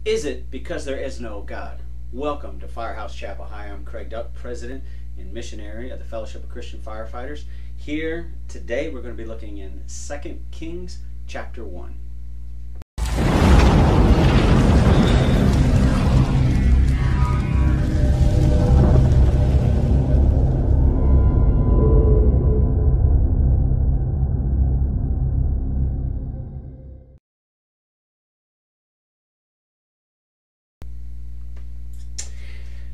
Is it because there is no God? Welcome to Firehouse Chapel. Hi, I'm Craig Duck, President and Missionary of the Fellowship of Christian Firefighters. Here today we're going to be looking in 2 Kings chapter 1.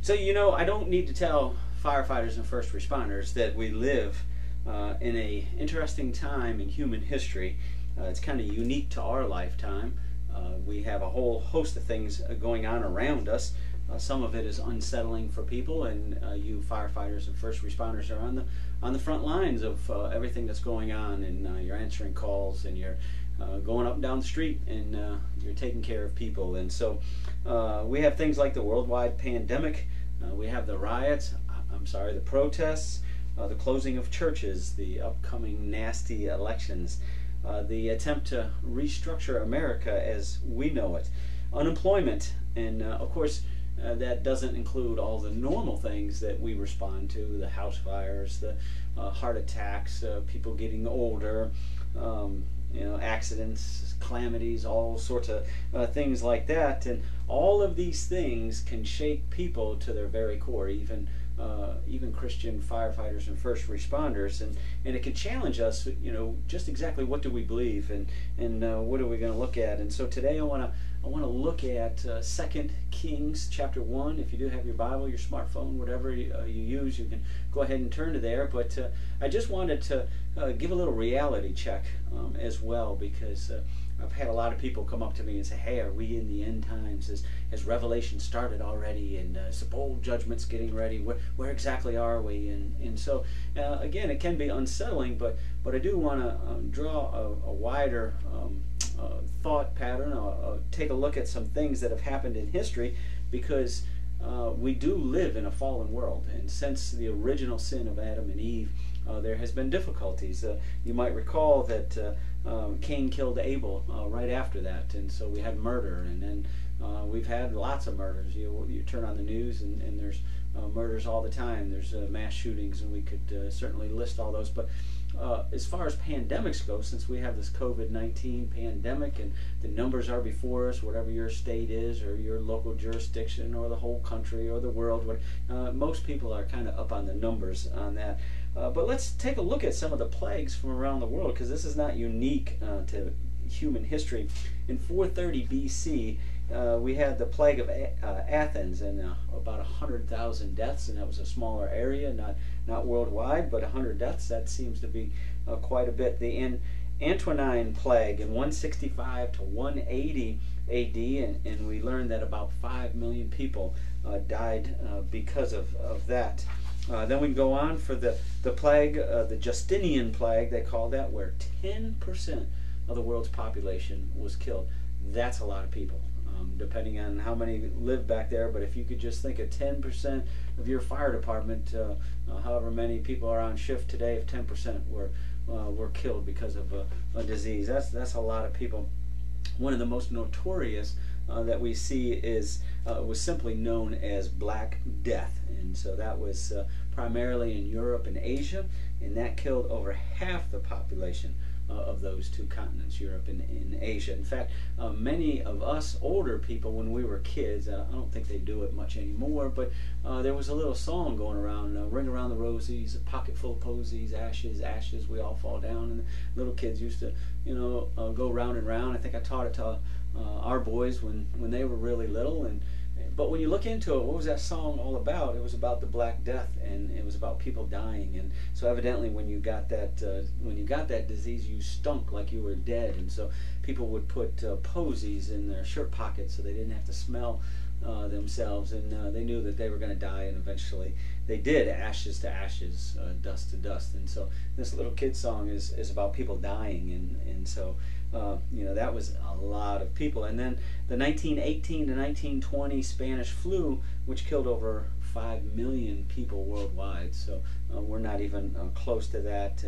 So, I don't need to tell firefighters and first responders that we live in an interesting time in human history. It's kind of unique to our lifetime. We have a whole host of things going on around us. Some of it is unsettling for people, and you firefighters and first responders are on the front lines of everything that's going on, and you're answering calls, and you're going up and down the street, and you're taking care of people. And so we have things like the worldwide pandemic. We have the riots, the protests, the closing of churches, the upcoming nasty elections, the attempt to restructure America as we know it, unemployment, and of course that doesn't include all the normal things that we respond to, the house fires, the heart attacks, people getting older, accidents, calamities, all sorts of things like that. And all of these things can shake people to their very core, even Christian firefighters and first responders, and it can challenge us, just exactly what do we believe, and what are we going to look at. And so today I want to look at 2 Kings chapter 1. If you do have your Bible, your smartphone, whatever you use, you can go ahead and turn to there. But I just wanted to give a little reality check as well, because I've had a lot of people come up to me and say, hey, are we in the end times? Has Revelation started already? And is the bowl judgment's getting ready? Where exactly are we? And so, again, it can be unsettling, but I do want to draw a wider thought pattern. Take a look at some things that have happened in history, because we do live in a fallen world. And since the original sin of Adam and Eve, there has been difficulties. You might recall that Cain killed Abel right after that, and so we had murder, and then we've had lots of murders. You turn on the news, and there's murders all the time. There's mass shootings, and we could certainly list all those. But as far as pandemics go, since we have this COVID-19 pandemic, and the numbers are before us, whatever your state is, or your local jurisdiction, or the whole country, or the world, most people are kind of up on the numbers on that. But let's take a look at some of the plagues from around the world, because this is not unique to human history. In 430 BC, we had the plague of Athens, and about 100,000 deaths, and that was a smaller area, not worldwide, but 100 deaths. That seems to be quite a bit. The Antonine plague in 165 to 180 AD, and we learned that about 5 million people died because of that. Then we can go on for the plague, the Justinian plague, they call that, where 10% of the world's population was killed. That's a lot of people, depending on how many live back there. But if you could just think of 10% of your fire department, however many people are on shift today, if 10% were killed because of a disease, that's a lot of people. One of the most notorious that we see was simply known as Black Death, and so that was primarily in Europe and Asia, and that killed over half the population of those two continents, Europe and Asia. In fact, many of us older people, when we were kids, I don't think they do it much anymore, but there was a little song going around, ring around the rosies, a pocket full of posies, ashes, ashes, we all fall down. And little kids used to, go round and round. I think I taught it to our boys when they were really little. But when you look into it, what was that song all about? It was about the Black Death, and it was about people dying. And so evidently, when you got that disease, you stunk like you were dead. And so people would put posies in their shirt pockets so they didn't have to smell themselves, and they knew that they were going to die, and eventually they did. Ashes to ashes, dust to dust. And so this little kid song is about people dying, and so that was a lot of people. And then the 1918 to 1920 Spanish flu, which killed over 5 million people worldwide. So we're not even close to that.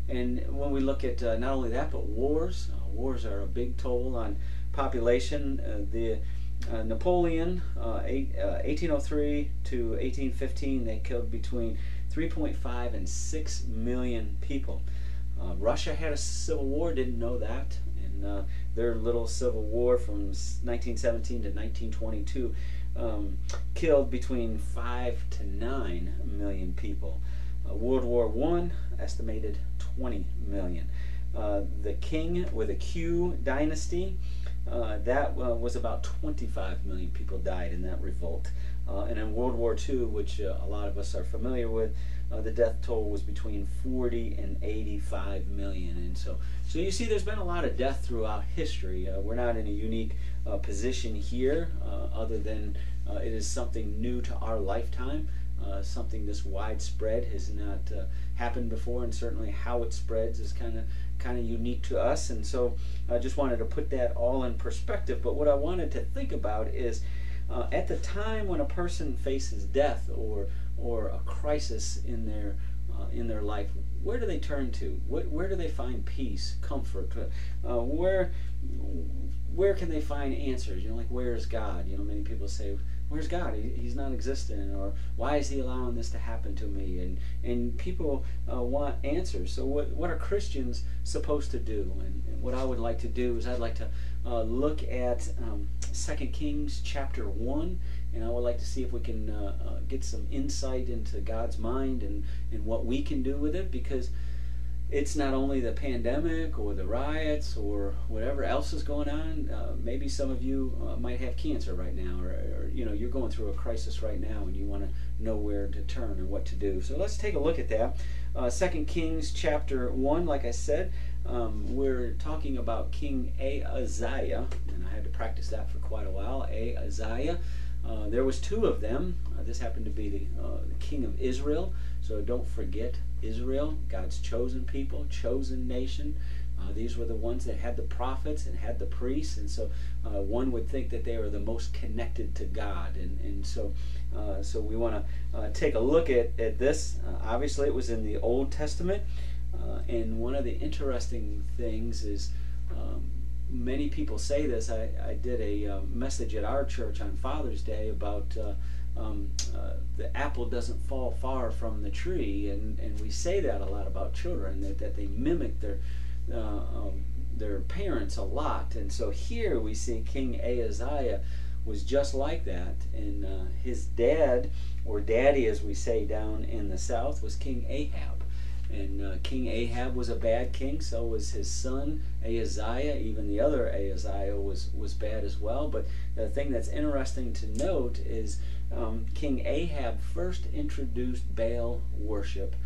And when we look at not only that, but wars are a big toll on population. Napoleon, 1803 to 1815, they killed between 3.5 and 6 million people. Russia had a civil war, didn't know that, and their little civil war from 1917 to 1922 killed between 5 to 9 million people. World War I, estimated 20 million. The King with a Q dynasty, that was about 25 million people died in that revolt. And in World War II, which a lot of us are familiar with, the death toll was between 40 and 85 million. And so you see there's been a lot of death throughout history. We're not in a unique position here, other than it is something new to our lifetime. Something this widespread has not happened before, and certainly how it spreads is kind of unique to us. And so I just wanted to put that all in perspective. But what I wanted to think about is at the time when a person faces death or a crisis in their life, where do they turn to? Where do they find peace, comfort? Where can they find answers? Like, where is God? Many people say, where's God? He's not existent. Or why is he allowing this to happen to me? And people want answers. So what are Christians supposed to do? And what I would like to do is I'd like to look at 2 Kings chapter 1, and I would like to see if we can get some insight into God's mind and what we can do with it, because it's not only the pandemic or the riots or whatever else is going on. Maybe some of you might have cancer right now, or you're going through a crisis right now, and you want to know where to turn and what to do. So let's take a look at that. 2 Kings chapter 1, like I said, we're talking about King Ahaziah, and I had to practice that for quite a while. Ahaziah. There was two of them. This happened to be the king of Israel. So don't forget Israel, God's chosen people, chosen nation. These were the ones that had the prophets and had the priests, and so one would think that they were the most connected to God. And so we want to take a look at this. Obviously, it was in the Old Testament, and one of the interesting things is many people say this. I did a message at our church on Father's Day about the apple doesn't fall far from the tree, and we say that a lot about children, that they mimic their parents a lot. And so here we see King Ahaziah was just like that, and his dad, or daddy as we say down in the south, was King Ahab. And King Ahab was a bad king, so was his son Ahaziah. Even the other Ahaziah was bad as well. But the thing that's interesting to note is King Ahab first introduced Baal worship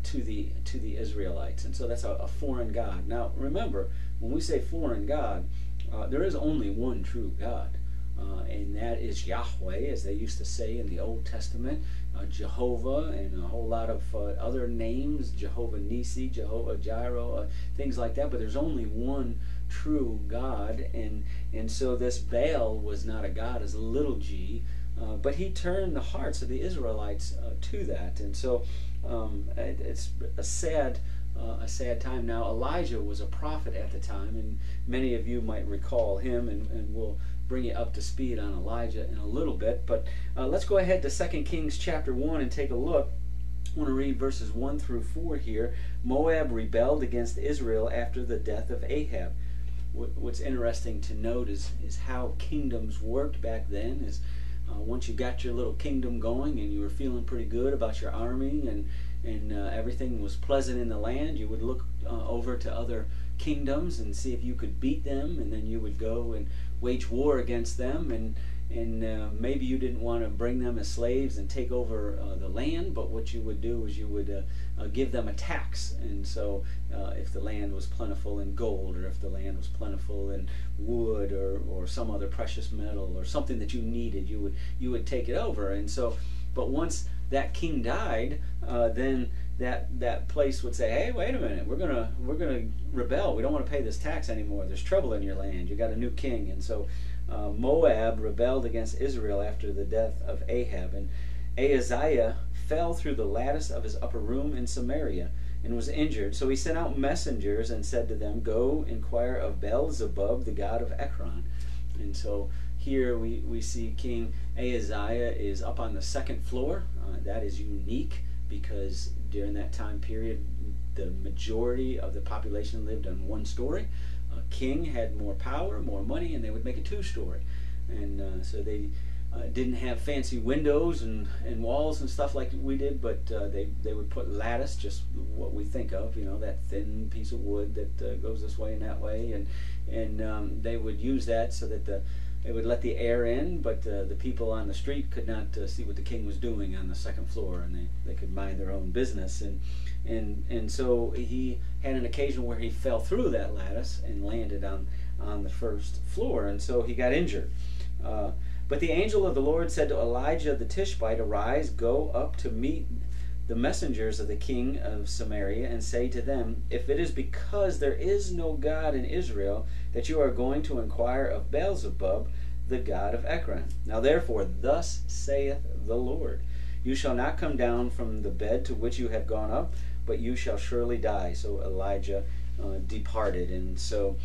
to the Israelites, and so that's a foreign god. Now remember, when we say foreign god, there is only one true God, and that is Yahweh, as they used to say in the Old Testament. Jehovah, and a whole lot of other names, Jehovah Nisi, Jehovah Jireh, things like that. But there's only one true God, and so this Baal was not a god as a little g, but he turned the hearts of the Israelites to that. And so it's a sad time. Now Elijah was a prophet at the time, and many of you might recall him, and we'll bring you up to speed on Elijah in a little bit. But let's go ahead to 2 Kings chapter 1 and take a look. I want to read verses 1 through 4 here. Moab rebelled against Israel after the death of Ahab. What's interesting to note is how kingdoms worked back then. Is once you got your little kingdom going and you were feeling pretty good about your army, and everything was pleasant in the land, you would look over to other kingdoms and see if you could beat them, and then you would go and wage war against them, and maybe you didn't want to bring them as slaves and take over the land, but what you would do is you would give them a tax. And so if the land was plentiful in gold, or if the land was plentiful in wood, or some other precious metal, or something that you needed, you would take it over. And so, but once that king died, then that place would say, hey, wait a minute, we're gonna rebel. We don't want to pay this tax anymore. There's trouble in your land. You got a new king. And so Moab rebelled against Israel after the death of Ahab, and Ahaziah fell through the lattice of his upper room in Samaria and was injured. So he sent out messengers and said to them, go inquire of Beelzebub, the god of Ekron. And so here we see King Ahaziah is up on the second floor. That is unique because during that time period, the majority of the population lived on one story. King had more power, more money, and they would make a two-story. And so they didn't have fancy windows and walls and stuff like we did, but they would put lattice, just what we think of, that thin piece of wood that goes this way and that way, and they would use that so that they would let the air in, but the people on the street could not see what the king was doing on the second floor, and they could mind their own business. And so he had an occasion where he fell through that lattice and landed on the first floor, and so he got injured. But the angel of the Lord said to Elijah the Tishbite, "Arise, go up to meet the messengers of the king of Samaria, and say to them, If it is because there is no God in Israel that you are going to inquire of Beelzebub, the god of Ekron. Now therefore, thus saith the Lord, You shall not come down from the bed to which you have gone up, but you shall surely die." So Elijah departed. And so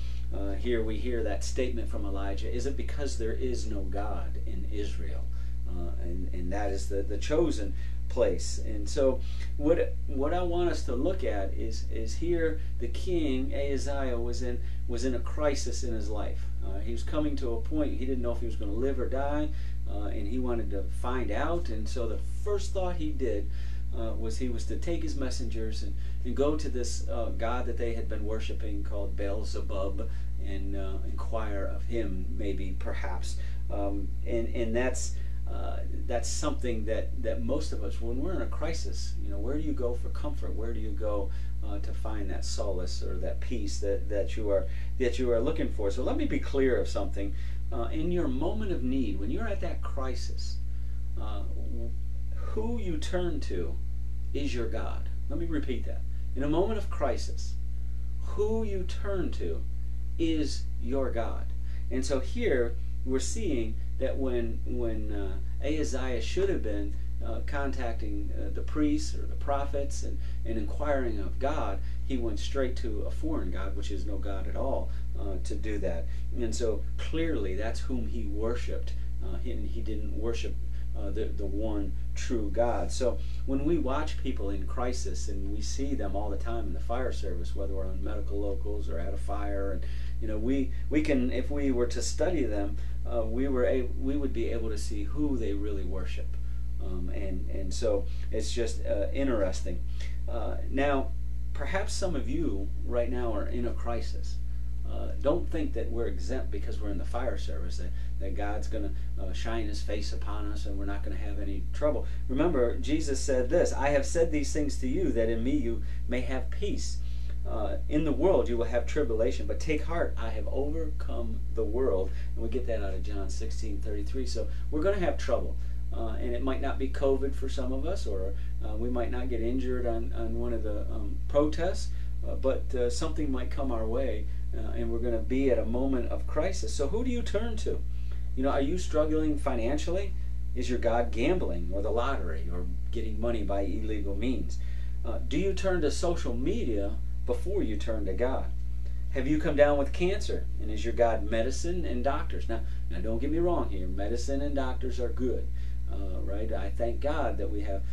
here we hear that statement from Elijah, is it because there is no God in Israel? And that is the chosen place. And so what I want us to look at is here the king Ahaziah was in a crisis in his life. He was coming to a point, he didn't know if he was going to live or die, and he wanted to find out. And so the first thought he did was to take his messengers and go to this god that they had been worshiping called Beelzebub, and inquire of him, maybe, perhaps. And that's something that most of us, when we're in a crisis, where do you go for comfort? Where do you go to find that solace or that peace that you are looking for? So let me be clear of something. In your moment of need, when you're at that crisis, who you turn to is your God. Let me repeat that. In a moment of crisis, who you turn to is your God. And so here we're seeing that when Ahaziah should have been contacting the priests or the prophets and inquiring of God, he went straight to a foreign god, which is no God at all, to do that. And so clearly that's whom he worshipped. He didn't worship the one true God. So when we watch people in crisis, and we see them all the time in the fire service, whether we're on medical locals or at a fire, and we can, if we were to study them, we would be able to see who they really worship, and so it's just interesting. Now, perhaps some of you right now are in a crisis. Don't think that we're exempt because we're in the fire service, that God's going to shine his face upon us and we're not going to have any trouble. Remember, Jesus said this, "I have said these things to you, that in me you may have peace. In the world you will have tribulation, but take heart, I have overcome the world." And we get that out of John 16:33. So we're going to have trouble. And it might not be COVID for some of us, or we might not get injured on one of the protests, but something might come our way, and we're going to be at a moment of crisis. So who do you turn to? Are you struggling financially? Is your God gambling, or the lottery, or getting money by illegal means? Do you turn to social media before you turn to God? Have you come down with cancer, and is your God medicine and doctors? Now don't get me wrong here. Medicine and doctors are good, right? I thank God that we have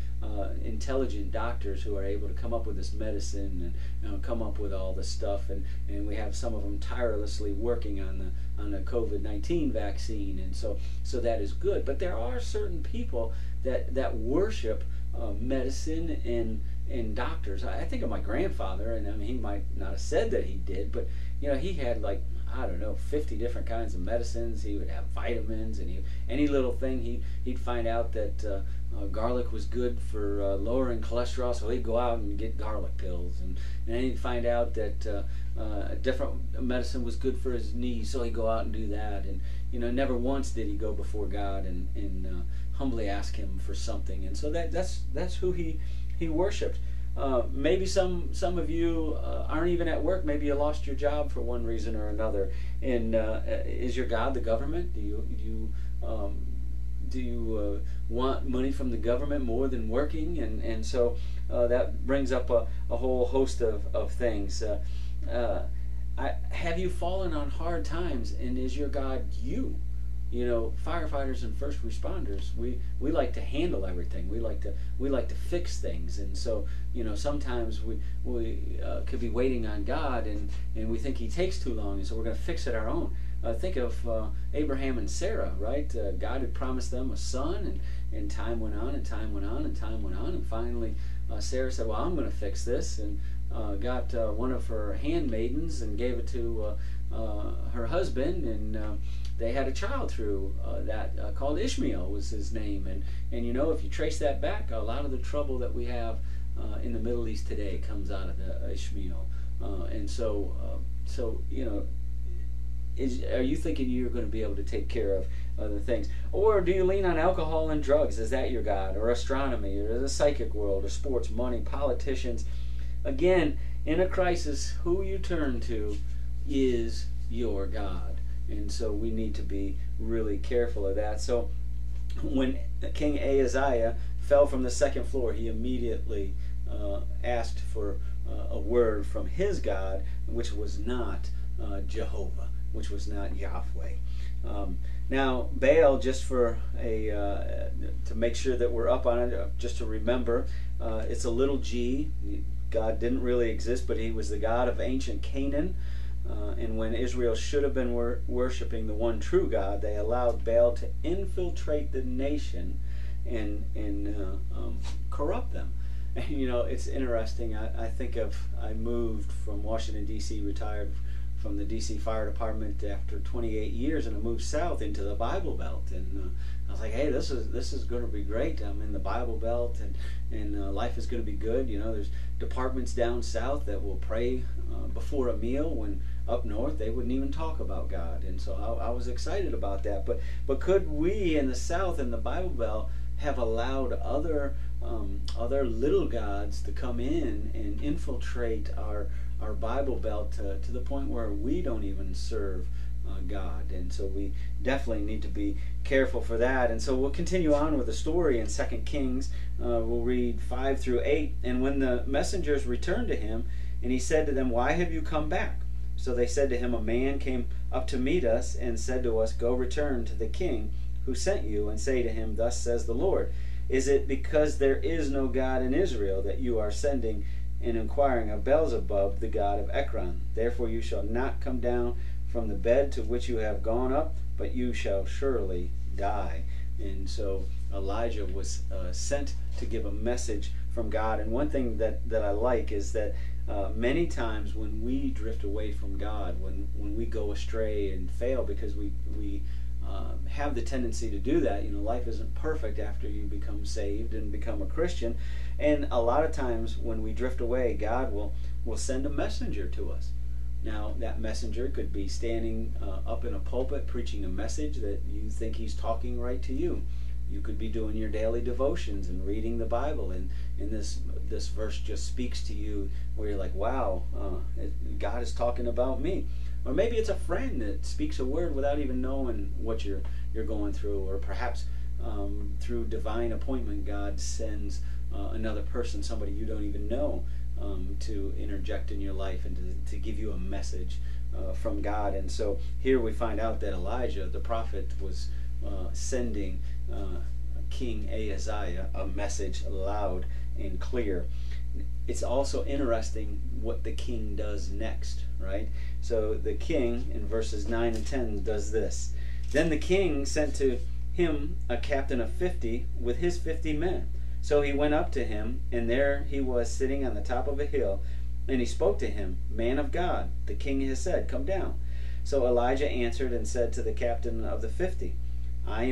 intelligent doctors who are able to come up with this medicine and come up with all this stuff, and we have some of them tirelessly working on the COVID-19 vaccine, and so that is good. But there are certain people that worship medicine and doctors. I think of my grandfather, and I mean, he might not have said that he did, but he had, like, I don't know, 50 different kinds of medicines. He would have vitamins, and any little thing he'd find out that garlic was good for lowering cholesterol, so he'd go out and get garlic pills, and then he'd find out that a different medicine was good for his knees, so he'd go out and do that. And never once did he go before God and humbly ask him for something. And so that's who he worshipped. Maybe some of you aren't even at work. Maybe you lost your job for one reason or another. And is your God the government? Do you want money from the government more than working? And so that brings up a whole host of things. Have you fallen on hard times, and is your God you? firefighters and first responders, we like to handle everything. We like to fix things, and so sometimes we could be waiting on God, and we think He takes too long, and so we're going to fix it our own. Think of Abraham and Sarah, right? God had promised them a son, and time went on, and time went on, and time went on, and finally Sarah said, "Well, I'm going to fix this," and got one of her handmaidens and gave it to her husband, and they had a child through that called Ishmael was his name, and if you trace that back, a lot of the trouble that we have in the Middle East today comes out of the Ishmael, and so are you thinking you're going to be able to take care of other things, or do you lean on alcohol and drugs? Is that your God, or astronomy, or the psychic world, or sports, money, politicians? Again, in a crisis, who you turn to is your God. And so we need to be really careful of that. So when King Ahaziah fell from the second floor, he immediately asked for a word from his God, which was not Jehovah, which was not Yahweh. Now, Baal, just for to make sure that we're up on it, just to remember, it's a little g. God didn't really exist, but he was the God of ancient Canaan. And when Israel should have been worshiping the one true God, they allowed Baal to infiltrate the nation and corrupt them. And, it's interesting. I moved from Washington, D.C., retired from the D.C. Fire Department after 28 years, and I moved south into the Bible Belt. And I was like, hey, this is going to be great. I'm in the Bible Belt, and life is going to be good. There's departments down south that will pray before a meal, when up north they wouldn't even talk about God. And so I was excited about that. But could we in the south in the Bible Belt have allowed other little gods to come in and infiltrate our Bible Belt to the point where we don't even serve God? And so we definitely need to be careful for that. And so we'll continue on with the story in 2 Kings. We'll read 5 through 8. And when the messengers returned to him, and he said to them, "Why have you come back?" So they said to him, "A man came up to meet us and said to us, 'Go return to the king who sent you, and say to him, Thus says the Lord, is it because there is no God in Israel that you are sending and inquiring of Beelzebub, the god of Ekron? Therefore you shall not come down from the bed to which you have gone up, but you shall surely die.'" And so Elijah was sent to give a message from God. And one thing that I like is that many times when we drift away from God, when we go astray and fail, because we have the tendency to do that. Life isn't perfect after you become saved and become a Christian. And a lot of times when we drift away, God will send a messenger to us. Now, that messenger could be standing up in a pulpit preaching a message that you think he's talking right to you. You could be doing your daily devotions and reading the Bible, and this verse just speaks to you where you're like, wow, God is talking about me. Or maybe it's a friend that speaks a word without even knowing what you're going through. Or perhaps through divine appointment, God sends another person, somebody you don't even know, to interject in your life and to give you a message from God. And so here we find out that Elijah, the prophet, was sending King Ahaziah a message loud and clear. It's also interesting what the king does next, right? So the king in verses 9 and 10 does this. Then the king sent to him a captain of 50 with his 50 men. So he went up to him, and there he was sitting on the top of a hill, and he spoke to him, "Man of God, the king has said, come down." So Elijah answered and said to the captain of the 50, If I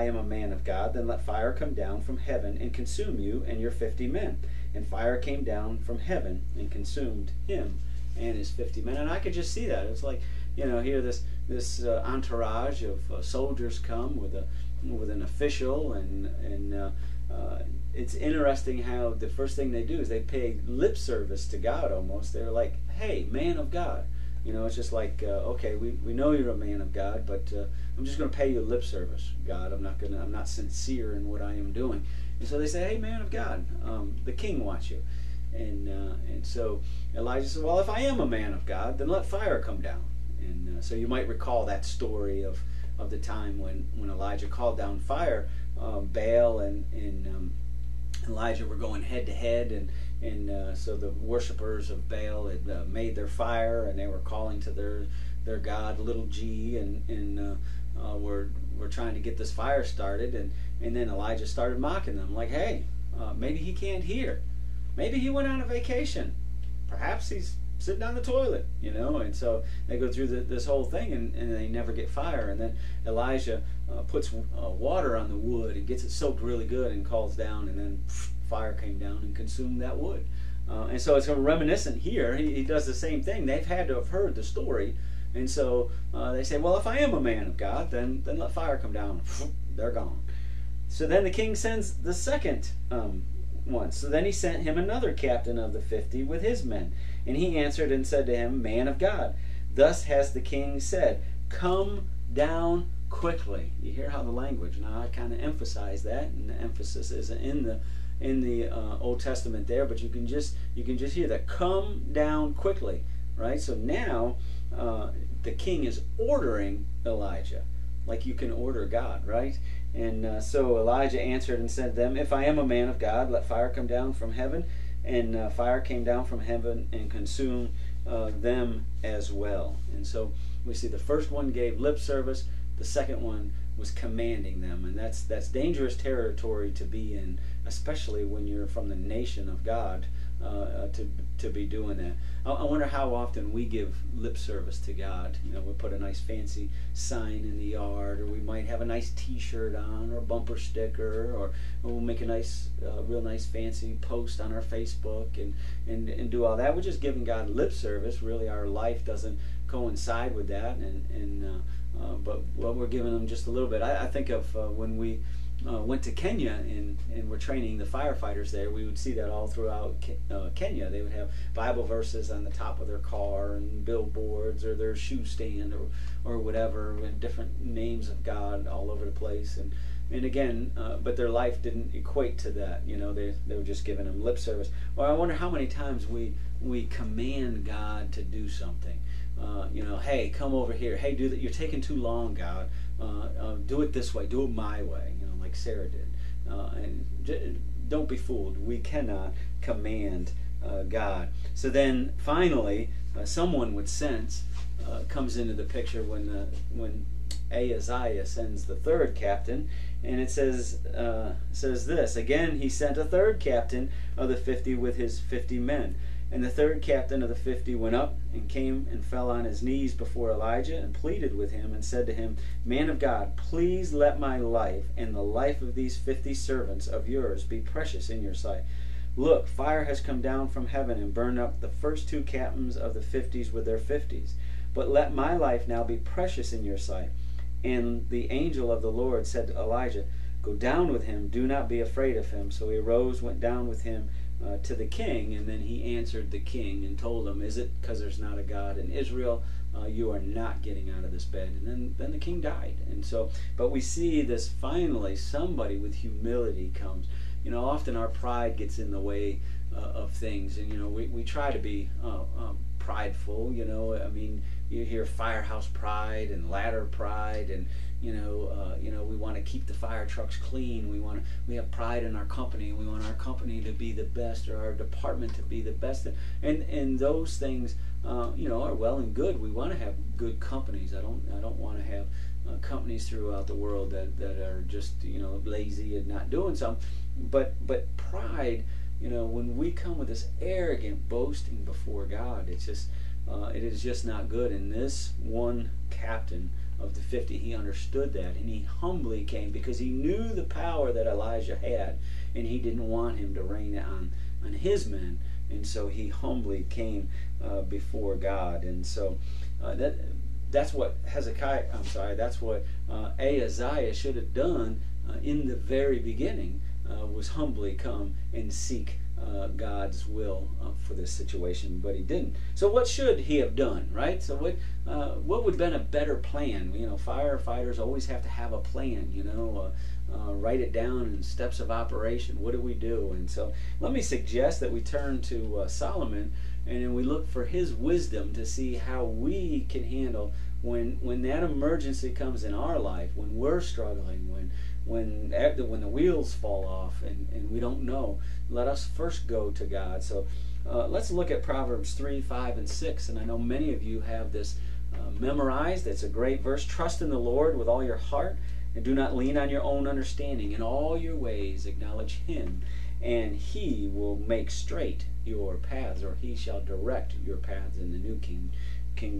am a man of God, then let fire come down from heaven and consume you and your 50 men. And fire came down from heaven and consumed him and his 50 men. And I could just see that. It's like, here this entourage of soldiers come with an official, and it's interesting how the first thing they do is they pay lip service to God almost. They're like, "Hey, man of God." It's just like, okay, we know you're a man of God, but I'm just going to pay you lip service, God. I'm not sincere in what I am doing. And so they say, "Hey, man of God, the king wants you." And so Elijah said, "Well, if I am a man of God, then let fire come down." And so you might recall that story of of the time when Elijah called down fire. Baal and Elijah were going head to head, and so the worshipers of Baal had made their fire, and they were calling to their god, little g, and were trying to get this fire started, and then Elijah started mocking them, like, hey, maybe he can't hear, maybe he went on a vacation, perhaps he's sitting on the toilet, and so they go through this whole thing, and they never get fire. And then Elijah puts water on the wood and gets it soaked really good and calls down, and then fire came down and consumed that wood. And so it's reminiscent here. He does the same thing. They've had to have heard the story, and so they say, well, if I am a man of God, then let fire come down. They're gone. So then the king sends the second one. So then he sent him another captain of the 50 with his men. And he answered and said to him, man of God, thus has the king said, come down quickly. You hear how the language, now I kind of emphasize that, and the emphasis isn't in the Old Testament there, but you can just hear that, come down quickly, right? So now the king is ordering Elijah, like you can order God, right? And so Elijah answered and said to them, if I am a man of God, let fire come down from heaven. And fire came down from heaven and consumed them as well. And so we see the first one gave lip service, the second one was commanding them, and that's dangerous territory to be in, especially when you're from the nation of God, to be doing that. I wonder how often we give lip service to God. We put a nice fancy sign in the yard, or we might have a nice T-shirt on, or a bumper sticker, or we'll make a nice, real nice fancy post on our Facebook, and do all that. We're just giving God lip service. Really, our life doesn't coincide with that, but we're giving them just a little bit. I think of when we went to Kenya and we're training the firefighters there. We would see that all throughout Kenya. They would have Bible verses on the top of their car and billboards or their shoe stand or whatever, and different names of God all over the place. And again, but their life didn't equate to that. They were just giving them lip service. Well, I wonder how many times we command God to do something. Hey, come over here. Hey, do that. You're taking too long, God. Do it this way. Do it my way. Like Sarah did. And don't be fooled. We cannot command God. So then, finally, someone with sense comes into the picture when Ahaziah sends the third captain, and it says this: again, he sent a third captain of the 50 with his 50 men. And the third captain of the 50 went up and came and fell on his knees before Elijah and pleaded with him and said to him, man of God, please let my life and the life of these 50 servants of yours be precious in your sight. Look, fire has come down from heaven and burned up the first 2 captains of the 50s with their 50s. But let my life now be precious in your sight. And the angel of the Lord said to Elijah, go down with him, do not be afraid of him. So he arose, went down with him to the king, and then he answered the king and told him, is it because there's not a God in Israel? You are not getting out of this bed. And then the king died. And so, but we see this, finally somebody with humility comes. Often our pride gets in the way of things, and we try to be prideful. I mean, you hear firehouse pride and ladder pride, and we want to keep the fire trucks clean. We have pride in our company. We want our company to be the best, or our department to be the best. And those things, are well and good. We want to have good companies. I don't want to have companies throughout the world that are just lazy and not doing something. But pride, when we come with this arrogant boasting before God, it is just not good. And this one captain of the 50, he understood that, and he humbly came because he knew the power that Elijah had, and he didn't want him to rain on his men, and so he humbly came before God. And so that's what Ahaziah should have done in the very beginning, was humbly come and seek God's will for this situation, but he didn't. So what should he have done, right? So what would have been a better plan? Firefighters always have to have a plan, write it down in steps of operation. What do we do? And so let me suggest that we turn to Solomon, and then we look for his wisdom to see how we can handle when that emergency comes in our life, when we're struggling, when the wheels fall off and we don't know, let us first go to God. So let's look at Proverbs 3, 5, and 6. And I know many of you have this memorized. It's a great verse. Trust in the Lord with all your heart, and do not lean on your own understanding. In all your ways acknowledge Him, and He will make straight your paths, or He shall direct your paths, in the New King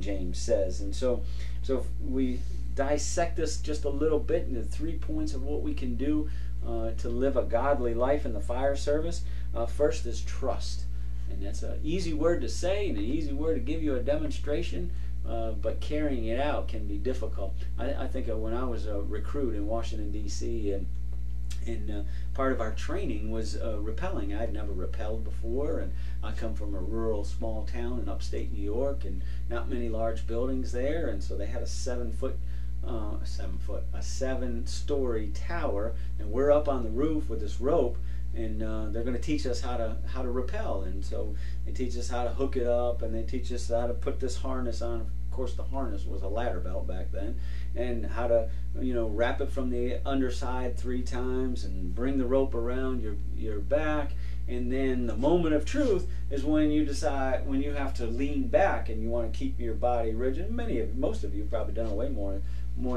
James says. And so if we dissect this just a little bit into 3 points of what we can do to live a godly life in the fire service. First is trust. And that's an easy word to say and an easy word to give you a demonstration, but carrying it out can be difficult. I think of when I was a recruit in Washington, D.C., and part of our training was rappelling. I'd never rappelled before, and I come from a rural small town in upstate New York, and not many large buildings there, and so they had a 7-story tower, and we're up on the roof with this rope, and they're going to teach us how to rappel. And so they teach us how to hook it up, and they teach us how to put this harness on. Of course, the harness was a ladder belt back then, and how to wrap it from the underside 3 times and bring the rope around your back. And then the moment of truth is when you decide, when you have to lean back and you want to keep your body rigid. Most of you have probably done it way more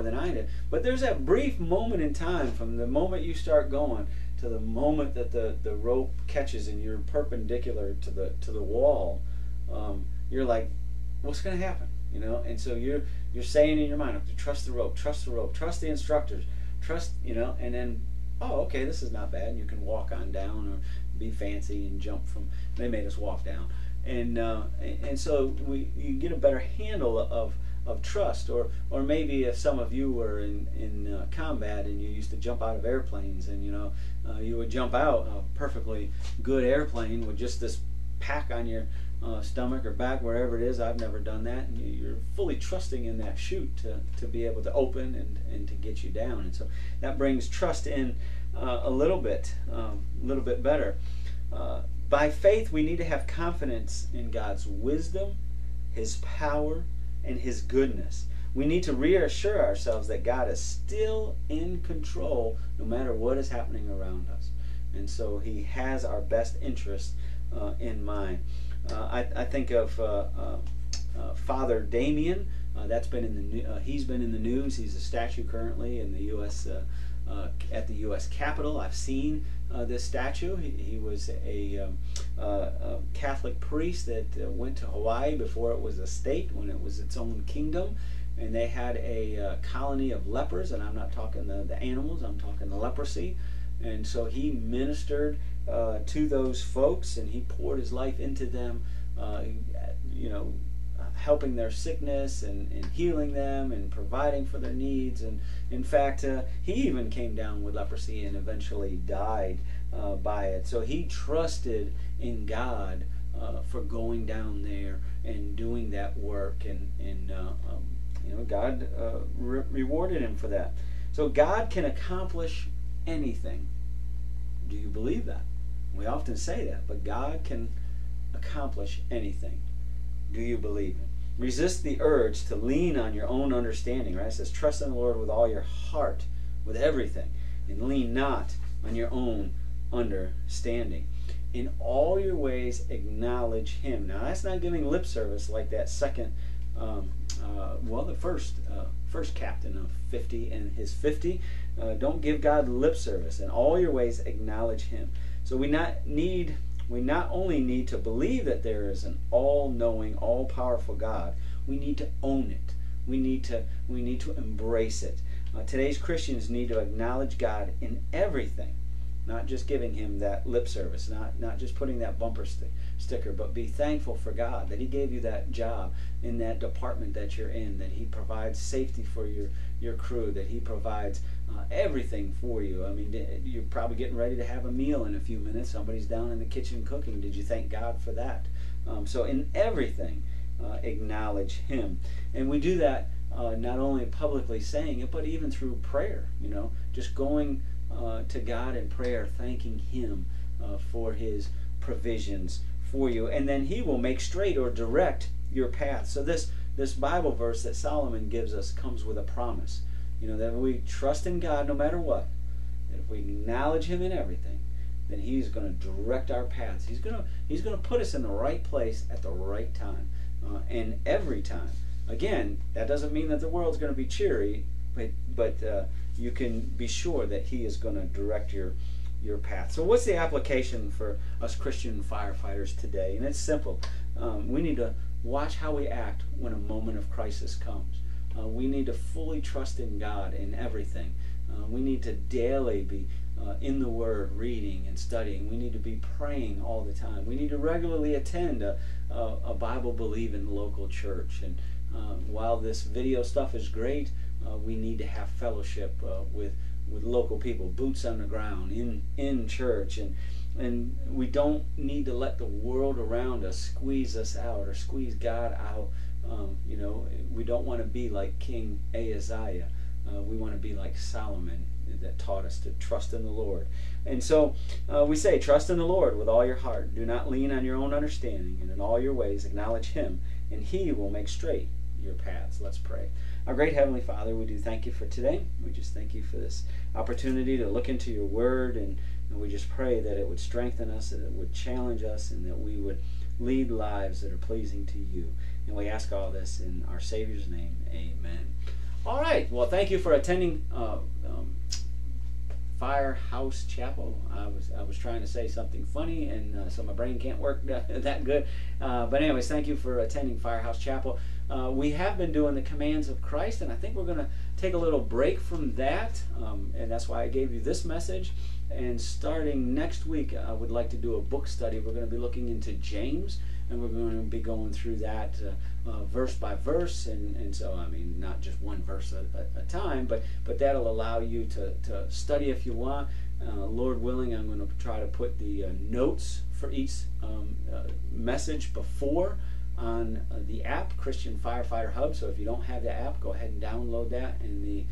than I did. But there's that brief moment in time from the moment you start going to the moment that the rope catches and you're perpendicular to the wall. You're like, what's going to happen? And so you're saying in your mind, trust the rope, trust the instructors, trust, and then, oh, okay, this is not bad. And you can walk on down or be fancy and jump from. They made us walk down, and so you get a better handle of trust. Or maybe if some of you were in combat and you used to jump out of airplanes, and you would jump out a perfectly good airplane with just this pack on your stomach or back, wherever it is. I've never done that, and you're fully trusting in that chute to be able to open and to get you down. And so that brings trust in a little bit better. By faith, we need to have confidence in God's wisdom, His power, and His goodness. We need to reassure ourselves that God is still in control no matter what is happening around us. And so He has our best interests in mind. I think of Father Damien. That's been in the he's been in the news. He's a statue currently in the U.S. At the U.S. Capitol. I've seen this statue. He was a Catholic priest that went to Hawaii before it was a state, when it was its own kingdom, and they had a colony of lepers. And I'm not talking the animals. I'm talking the leprosy. And so he ministered to those folks, and he poured his life into them, helping their sickness and healing them and providing for their needs. And in fact, he even came down with leprosy and eventually died by it. So he trusted in God for going down there and doing that work, and God rewarded him for that. So God can accomplish anything. Do you believe that? We often say that, but God can accomplish anything. Do you believe it? Resist the urge to lean on your own understanding, right? It says, trust in the Lord with all your heart, with everything, and lean not on your own understanding. In all your ways acknowledge Him. Now, that's not giving lip service like that second, the first captain of 50 and his 50. Don't give God lip service. In all your ways acknowledge Him. So we not only need to believe that there is an all-knowing, all-powerful God, we need to own it. We need to embrace it. Today's Christians need to acknowledge God in everything, not just giving Him that lip service, not just putting that bumper sticker, but be thankful for God that He gave you that job in that department that you're in, that He provides safety for your crew, that He provides everything for you. I mean, you're probably getting ready to have a meal in a few minutes. Somebody's down in the kitchen cooking. Did you thank God for that? So in everything, acknowledge Him. And we do that not only publicly saying it, but even through prayer. Just going to God in prayer, thanking Him for His provisions for you, and then He will make straight or direct your path. So this this Bible verse that Solomon gives us comes with a promise. That we trust in God no matter what. That if we acknowledge Him in everything, then He's going to direct our paths. He's going to put us in the right place at the right time, and every time. Again, that doesn't mean that the world's going to be cheery, but you can be sure that He is going to direct your path. So what's the application for us Christian firefighters today? And it's simple. We need to watch how we act when a moment of crisis comes. We need to fully trust in God in everything. We need to daily be in the Word, reading and studying. We need to be praying all the time. We need to regularly attend a Bible-believing local church. And while this video stuff is great, we need to have fellowship with local people, boots on the ground, in church. And we don't need to let the world around us squeeze us out or squeeze God out. We don't want to be like King Ahaziah. We want to be like Solomon, that taught us to trust in the Lord. And so we say, trust in the Lord with all your heart. Do not lean on your own understanding, and in all your ways acknowledge Him, and He will make straight your paths. Let's pray. Our great Heavenly Father, we do thank You for today. We just thank You for this opportunity to look into Your Word, and we just pray that it would strengthen us, that it would challenge us, and that we would lead lives that are pleasing to You. And we ask all this in our Savior's name. Amen. All right. Well, thank you for attending Firehouse Chapel. I was trying to say something funny, and so my brain can't work that good. But anyways, thank you for attending Firehouse Chapel. We have been doing the commands of Christ, and I think we're going to take a little break from that, and that's why I gave you this message. And starting next week, I would like to do a book study. We're going to be looking into James, and we're going to be going through that verse by verse, and so, I mean, not just one verse at a time, but that'll allow you to study if you want. Lord willing, I'm going to try to put the notes for each message before on the app, Christian Firefighter Hub. So if you don't have the app, go ahead and download that, and the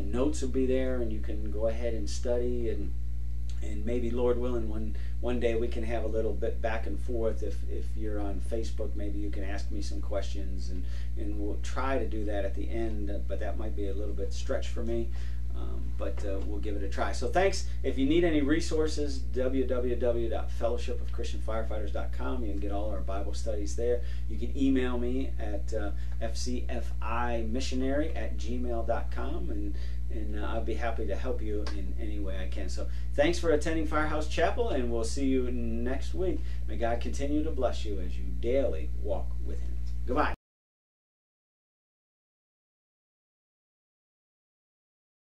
notes will be there, and you can go ahead and study, and maybe, Lord willing, one day we can have a little bit back and forth. If you're on Facebook, maybe you can ask me some questions, and we'll try to do that at the end, but that might be a little bit stretch for me. But we'll give it a try. So thanks. If you need any resources, www.fellowshipofchristianfirefighters.com. You can get all our Bible studies there. You can email me at fcfimissionary@gmail.com, and I'll be happy to help you in any way I can. So thanks for attending Firehouse Chapel, and we'll see you next week. May God continue to bless you as you daily walk with Him. Goodbye.